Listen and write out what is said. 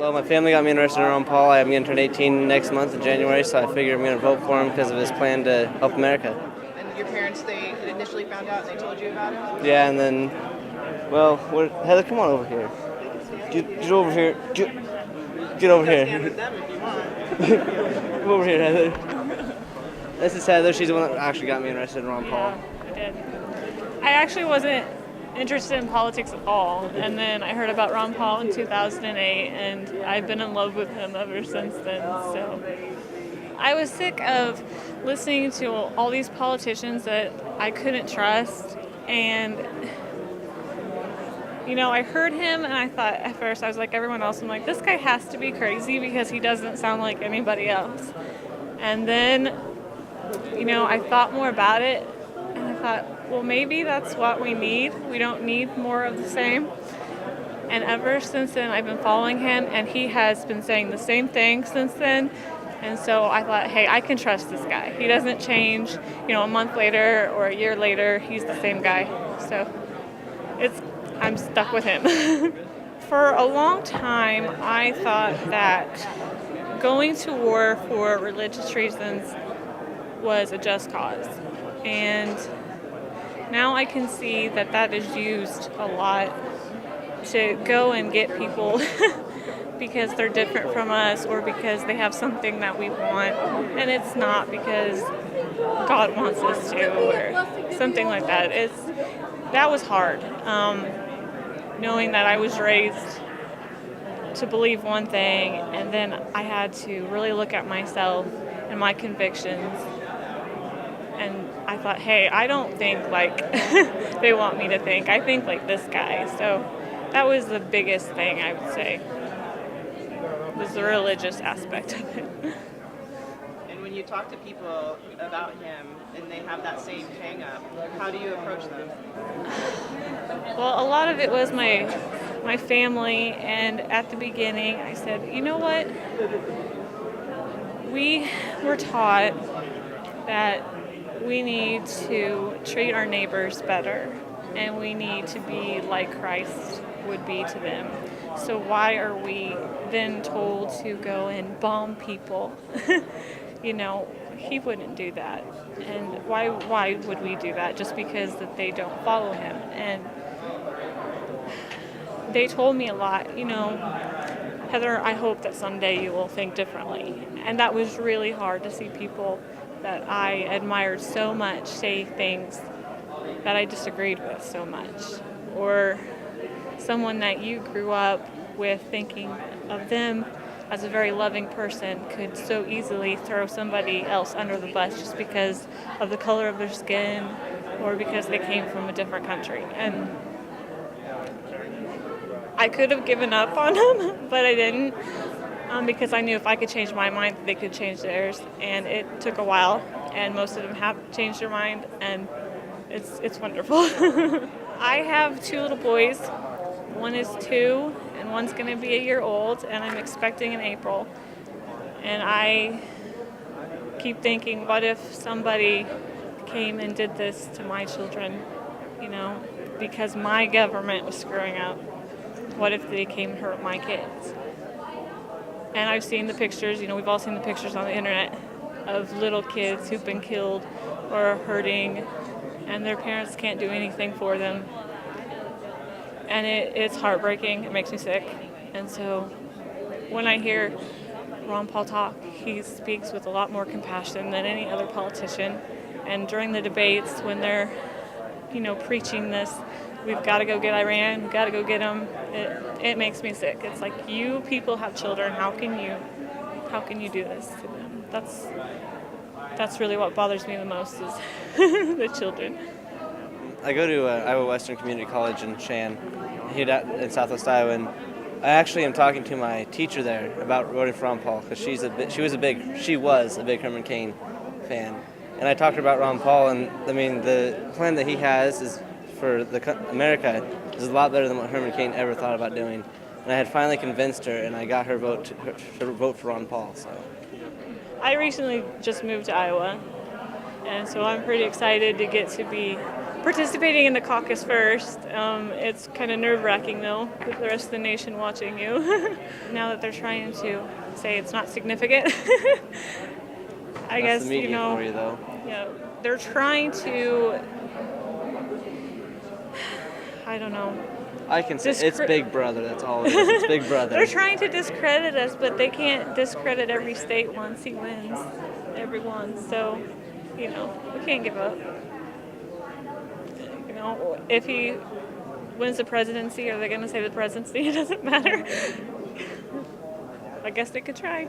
Well, my family got me interested in Ron Paul. I'm going to turn 18 next month in January, so I figured I'm going to vote for him because of his plan to help America. And your parents, they initially found out and they told you about him? Yeah, and then, well, Heather, come on over here. Get over here. Get over here. Stand with them if you want. Come over here, Heather. This is Heather. She's the one that actually got me interested in Ron Paul. Yeah, I did. I actually wasn't interested in politics at all, and then I heard about Ron Paul in 2008, and I've been in love with him ever since then. So I was sick of listening to all these politicians that I couldn't trust, and I heard him, and I thought at first, I was like everyone else, I'm like, this guy has to be crazy because he doesn't sound like anybody else. And then, I thought more about it, and I thought, well, maybe that's what we need. We don't need more of the same. And ever since then, I've been following him, and he has been saying the same thing since then. And so I thought, hey, I can trust this guy. He doesn't change, a month later or a year later, he's the same guy. So I'm stuck with him. For a long time, I thought that going to war for religious reasons was a just cause. And now I can see that is used a lot to go and get people because they're different from us or because they have something that we want, and it's not because God wants us to or something like that. That was hard, knowing that I was raised to believe one thing, and then I had to really look at myself and my convictions. And I thought, hey, I don't think like they want me to think. I think like this guy. So that was the biggest thing, I would say, was the religious aspect of it. And when you talk to people about him and they have that same hang-up, how do you approach them? Well, a lot of it was my family, and at the beginning I said, you know what? We were taught that we need to treat our neighbors better, and we need to be like Christ would be to them. So why are we then told to go and bomb people? He wouldn't do that. And why would we do that just because that they don't follow him? And they told me a lot, Heather, I hope that someday you will think differently. And that was really hard to see people that I admired so much say things that I disagreed with so much. Or someone that you grew up with thinking of them as a very loving person could so easily throw somebody else under the bus just because of the color of their skin or because they came from a different country. And I could have given up on him, but I didn't. Because I knew if I could change my mind, they could change theirs, and it took a while, and most of them have changed their mind, and it's wonderful. I have 2 little boys. One is 2, and one's going to be a year old, and I'm expecting in April. And I keep thinking, what if somebody came and did this to my children, because my government was screwing up? What if they came and hurt my kids? And I've seen the pictures, we've all seen the pictures on the internet of little kids who've been killed or hurting, and their parents can't do anything for them. And it's heartbreaking. It makes me sick. And so when I hear Ron Paul talk, he speaks with a lot more compassion than any other politician. And during the debates, when they're, preaching this, we've got to go get Iran, we've got to go get them, it makes me sick. It's like, you people have children, how can you do this to them? That's really what bothers me the most is the children. I go to Iowa Western Community College in Shan, here in Southwest Iowa, and I actually am talking to my teacher there about voting for Ron Paul because she was a big Herman Cain fan, and I talked to her about Ron Paul, and the plan that he has is for America is a lot better than what Herman Cain ever thought about doing, and I had finally convinced her, and I got her to vote for Ron Paul. So I recently just moved to Iowa, and so I'm pretty excited to get to be participating in the caucus first. It's kind of nerve-wracking, though, with the rest of the nation watching you. Now that they're trying to say it's not significant, I That's guess, the media you know, for you, though. they're trying to, I don't know. I can say it's Big Brother. That's all it is. It's Big Brother. They're trying to discredit us, but they can't discredit every state once he wins. Everyone. So, we can't give up. If he wins the presidency, are they going to say the presidency? It doesn't matter. I guess they could try.